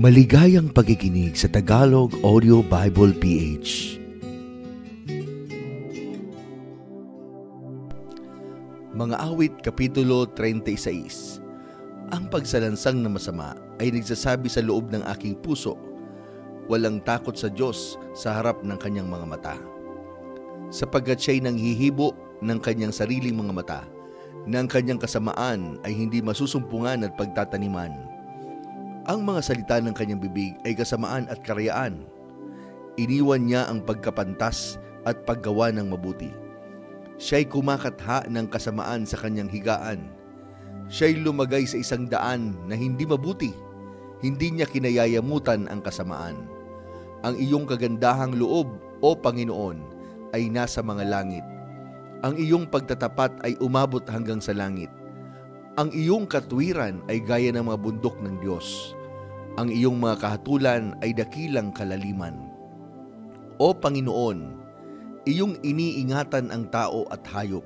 Maligayang pakikinig sa Tagalog Audio Bible PH. Mga Awit, Kapitulo 36. Ang pagsalansang na masama ay nagsasabi sa loob ng aking puso, walang takot sa Diyos sa harap ng kanyang mga mata. Sapagkat siya'y nanghihibo ng kanyang sariling mga mata, na ang kanyang kasamaan ay hindi masusumpungan at pagtataniman. Ang mga salita ng kanyang bibig ay kasamaan at karyaan. Iniwan niya ang pagkapantas at paggawa ng mabuti. Siya'y kumakatha ng kasamaan sa kanyang higaan. Siya'y lumagay sa isang daan na hindi mabuti. Hindi niya kinayayamutan ang kasamaan. Ang iyong kagandahang loob, O Panginoon, ay nasa mga langit. Ang iyong pagtatapat ay umabot hanggang sa langit. Ang iyong katwiran ay gaya ng mga bundok ng Diyos. Ang iyong mga kahatulan ay dakilang kalaliman. O Panginoon, iyong iniingatan ang tao at hayop.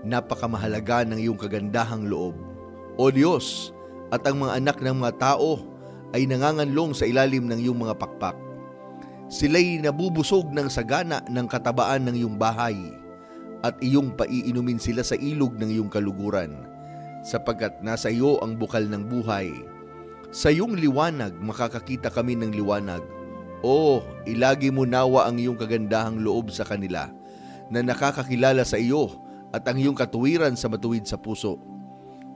Napakamahalaga ng iyong kagandahang loob. O Diyos, at ang mga anak ng mga tao ay nanganganlong sa ilalim ng iyong mga pakpak. Sila'y nabubusog ng sagana ng katabaan ng iyong bahay, at iyong paiinumin sila sa ilog ng iyong kaluguran, sapagkat nasa iyo ang bukal ng buhay. Sa iyong liwanag makakakita kami ng liwanag. O, ilagi mo nawa ang iyong kagandahang loob sa kanila, na nakakakilala sa iyo at ang iyong katuwiran sa matuwid sa puso.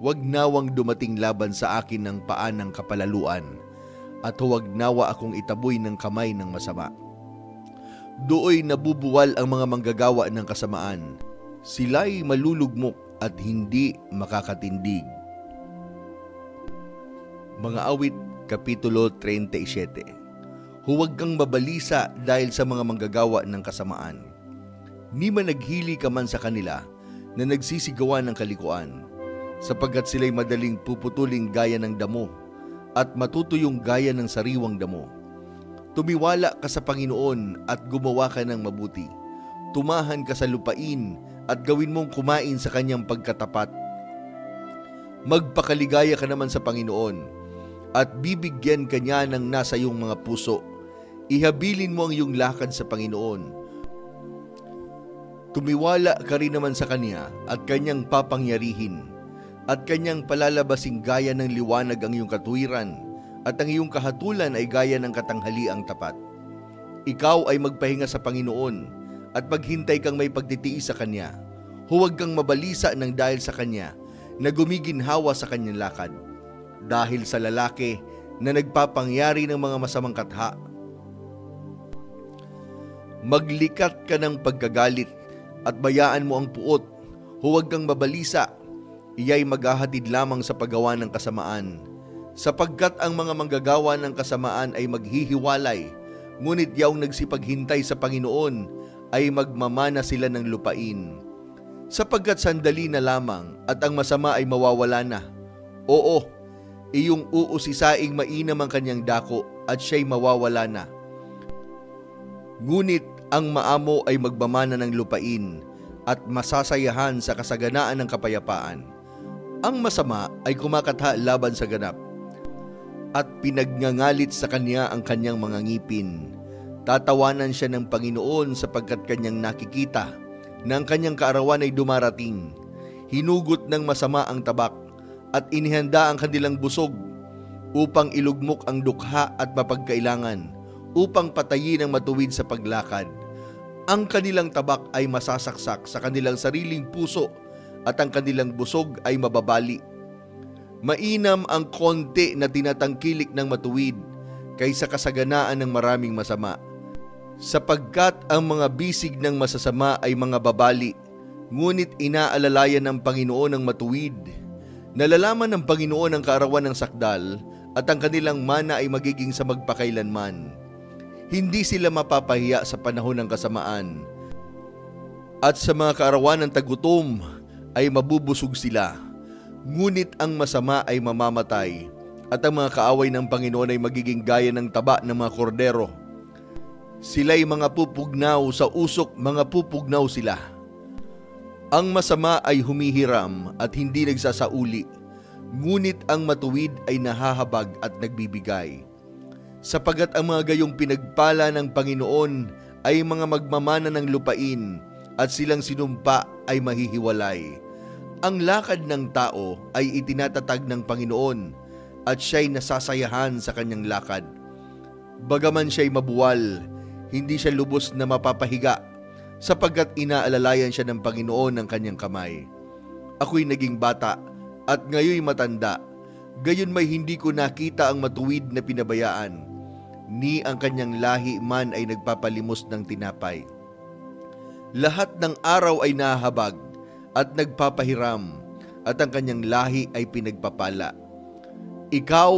Huwag nawang dumating laban sa akin ng paan ng kapalaluan, at huwag nawa akong itaboy ng kamay ng masama. Dooy nabubuwal ang mga manggagawa ng kasamaan. Sila'y malulugmok at hindi makakatindig. Mga Awit, Kapitulo 37. Huwag kang mabalisa dahil sa mga manggagawa ng kasamaan. Ni managhili ka man sa kanila na nagsisigawan ng kalikuan, sapagkat sila'y madaling puputuling gaya ng damo at matutuyong gaya ng sariwang damo. Tumiwala ka sa Panginoon at gumawa ka ng mabuti. Tumahan ka sa lupain at gawin mong kumain sa kanyang pagkatapat. Magpakaligaya ka naman sa Panginoon at bibigyan ka niya ng nasa iyong mga puso. Ihabilin mo ang iyong lakad sa Panginoon. Tumiwala ka rin naman sa Kanya at Kanyang papangyarihin, at Kanyang palalabasing gaya ng liwanag ang iyong katwiran, at ang iyong kahatulan ay gaya ng katanghaliang tapat. Ikaw ay magpahinga sa Panginoon at maghintay kang may pagtitiis sa Kanya. Huwag kang mabalisa ng dahil sa Kanya na gumiginhawa sa Kanyang lakad, dahil sa lalaki na nagpapangyari ng mga masamang katha. Maglikat ka ng pagkagalit at bayaan mo ang puot. Huwag kang mabalisa, iya'y maghahatid lamang sa paggawa ng kasamaan. Sapagkat ang mga manggagawa ng kasamaan ay maghihiwalay, ngunit yaong nagsipaghintay sa Panginoon ay magmamana sila ng lupain. Sapagkat sandali na lamang at ang masama ay mawawala na. Oo, iyong uusisaing mainam ang kanyang dako at siya'y mawawala na. Ngunit ang maamo ay magmamana ng lupain at masasayahan sa kasaganaan ng kapayapaan. Ang masama ay kumakatha laban sa ganap, at pinagngangalit sa kanya ang kanyang mga ngipin. Tatawanan siya ng Panginoon sapagkat kanyang nakikita na ang kanyang kaarawan ay dumarating. Hinugot ng masama ang tabak at inihanda ang kanilang busog upang ilugmok ang dukha at mapagkailangan, upang patayin ang matuwid sa paglakad. Ang kanilang tabak ay masasaksak sa kanilang sariling puso, at ang kanilang busog ay mababali. Mainam ang konti na tinatangkilik ng matuwid kaysa kasaganaan ng maraming masama, sapagkat ang mga bisig ng masasama ay mga babali, ngunit inaalalayan ng Panginoon ang matuwid. Nalalaman ng Panginoon ang kaarawan ng sakdal, at ang kanilang mana ay magiging sa magpakailanman. Hindi sila mapapahiya sa panahon ng kasamaan, at sa mga kaarawan ng tagutom ay mabubusog sila. Ngunit ang masama ay mamamatay, at ang mga kaaway ng Panginoon ay magiging gaya ng taba ng mga kordero. Sila'y mga pupugnaw sa usok, mga pupugnaw sila. Ang masama ay humihiram at hindi nagsasauli, ngunit ang matuwid ay nahahabag at nagbibigay. Sapagat ang mga gayong pinagpala ng Panginoon ay mga magmamana ng lupain at silang sinumpa ay mahihiwalay. Ang lakad ng tao ay itinatatag ng Panginoon at siya'y nasasayahan sa kanyang lakad. Bagaman siya'y mabuwal, hindi siya lubos na mapapahiga sapagkat inaalalayan siya ng Panginoon ng kanyang kamay. Ako'y naging bata at ngayoy matanda, gayon may hindi ko nakita ang matuwid na pinabayaan, ni ang kanyang lahi man ay nagpapalimos ng tinapay. Lahat ng araw ay nahahabag at nagpapahiram, at ang kanyang lahi ay pinagpapala. Ikaw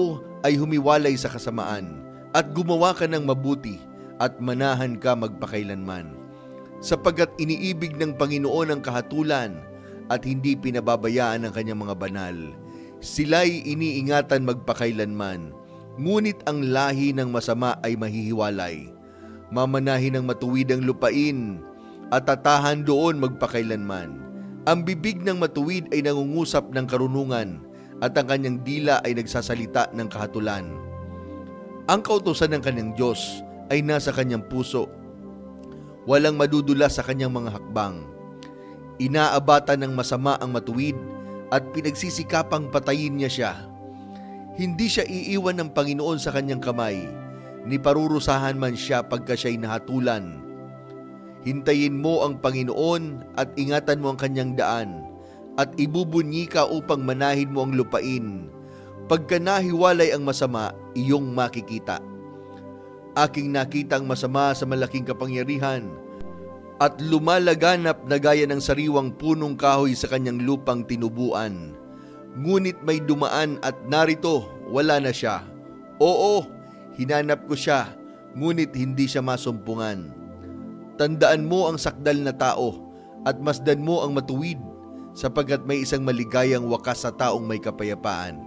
ay humiwalay sa kasamaan, at gumawa ka ng mabuti, at manahan ka magpakailanman. Sapagkat iniibig ng Panginoon ang kahatulan, at hindi pinababayaan ang kanyang mga banal. Sila'y iniingatan magpakailanman, ngunit ang lahi ng masama ay mahihiwalay. Mamanahin ng matuwid ang lupain, at tatahan doon magpakailanman. Ang bibig ng matuwid ay nangungusap ng karunungan, at ang kanyang dila ay nagsasalita ng kahatulan. Ang kautusan ng kanyang Diyos ay nasa kanyang puso. Walang madudula sa kanyang mga hakbang. Inaabata ng masama ang matuwid at pinagsisikapang patayin niya siya. Hindi siya iiwan ng Panginoon sa kanyang kamay, ni parurusahan man siya pagka siya'y nahatulan. Hintayin mo ang Panginoon at ingatan mo ang kanyang daan, at ibubunyi ka upang manahin mo ang lupain. Pagka nahiwalay ang masama, iyong makikita. Aking nakita ang masama sa malaking kapangyarihan, at lumalaganap na gaya ng sariwang punong kahoy sa kanyang lupang tinubuan. Ngunit may dumaan at narito, wala na siya. Oo, hinanap ko siya, ngunit hindi siya masumpungan. Tandaan mo ang sakdal na tao at masdan mo ang matuwid, sapagkat may isang maligayang wakas sa taong may kapayapaan.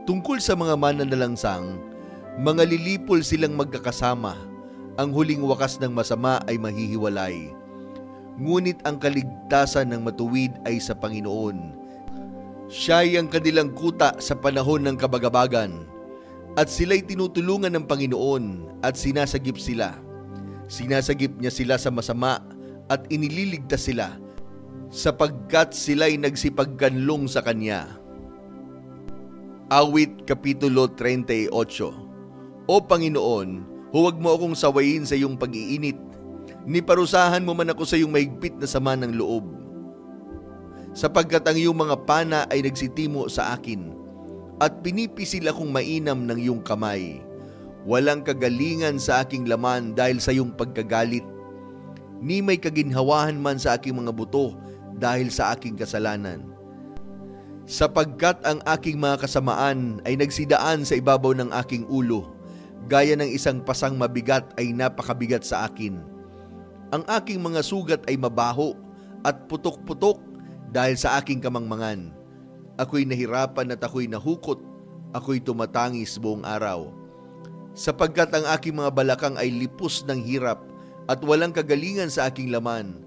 Tungkol sa mga mananalangsang, mga lilipol silang magkakasama. Ang huling wakas ng masama ay mahihiwalay. Ngunit ang kaligtasan ng matuwid ay sa Panginoon. Siya'y ang kanilang kuta sa panahon ng kabagabagan, at sila'y tinutulungan ng Panginoon at sinasagip sila. Sinasagip niya sila sa masama at inililigtas sila, sapagkat sila'y nagsipagkanlong sa Kanya. Awit Kapitulo 38. O Panginoon, huwag mo akong sawayin sa iyong pag-iinit, ni parusahan mo man ako sa iyong mahigpit na sama ng loob. Sapagkat ang iyong mga pana ay nagsitimo sa akin, at pinipisil akong mainam ng iyong kamay. Walang kagalingan sa aking laman dahil sa iyong pagkagalit, ni may kaginhawahan man sa aking mga buto dahil sa aking kasalanan. Sapagkat ang aking mga kasamaan ay nagsidaan sa ibabaw ng aking ulo, gaya ng isang pasang mabigat ay napakabigat sa akin. Ang aking mga sugat ay mabaho at putok-putok dahil sa aking kamangmangan. Ako'y nahirapan at ako'y nahukot, ako'y tumatangis buong araw. Sapagkat ang aking mga balakang ay lipos ng hirap at walang kagalingan sa aking laman.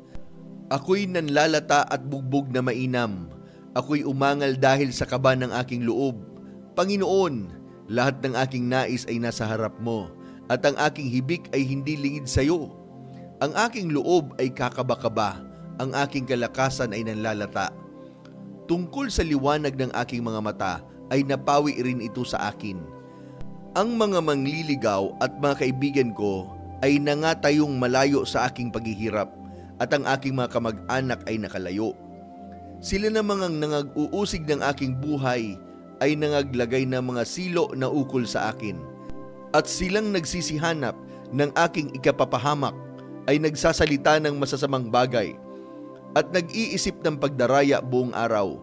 Ako'y nanlalata at bugbog na mainam. Ako'y umangal dahil sa kaba ng aking loob. Panginoon, lahat ng aking nais ay nasa harap mo, at ang aking hibik ay hindi lingid sa iyo. Ang aking loob ay kakaba-kaba, ang aking kalakasan ay nanlalata. Tungkol sa liwanag ng aking mga mata ay napawi rin ito sa akin. Ang mga mangliligaw at mga kaibigan ko ay nangatayong malayo sa aking paghihirap, at ang aking mga kamag-anak ay nakalayo. Sila namang ang nangag-uusig ng aking buhay ay nangaglagay ng mga silo na ukol sa akin, at silang nagsisihanap ng aking ikapapahamak ay nagsasalita ng masasamang bagay, at nag-iisip ng pagdaraya buong araw.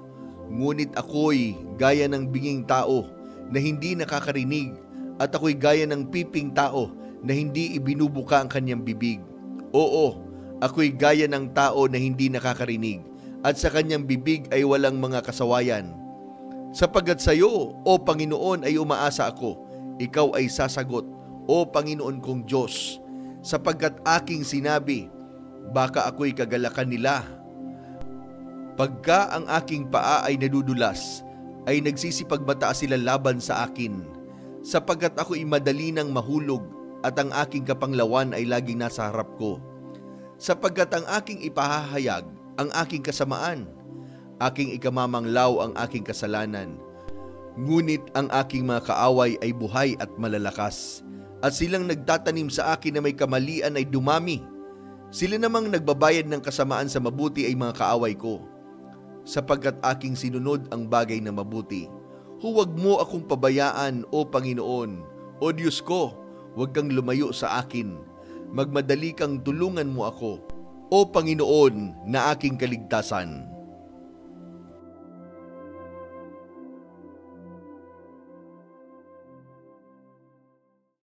Ngunit ako'y gaya ng binging tao na hindi nakakarinig, at ako'y gaya ng piping tao na hindi ibinubuka ang kanyang bibig. Oo, ako'y gaya ng tao na hindi nakakarinig, at sa kanyang bibig ay walang mga kasawayan. Sapagkat sa iyo, O Panginoon, ay umaasa ako. Ikaw ay sasagot, O Panginoon kong Diyos. Sapagkat aking sinabi, baka ako'y kagalakan nila. Pagka ang aking paa ay nadudulas, ay nagsisipagbata sila laban sa akin. sapagkat ako'y madali nang mahulog at ang aking kapanglawan ay laging nasa harap ko. Sapagkat ang aking ipahahayag ang aking kasamaan, aking ikamamanglaw ang aking kasalanan. Ngunit ang aking mga kaaway ay buhay at malalakas, at silang nagtatanim sa akin na may kamalian ay dumami. Sila namang nagbabayad ng kasamaan sa mabuti ay mga kaaway ko, sapagkat aking sinunod ang bagay na mabuti. Huwag mo akong pabayaan, O Panginoon. O Diyos ko, huwag kang lumayo sa akin. Magmadali kang tulungan mo ako, O Panginoon na aking kaligtasan.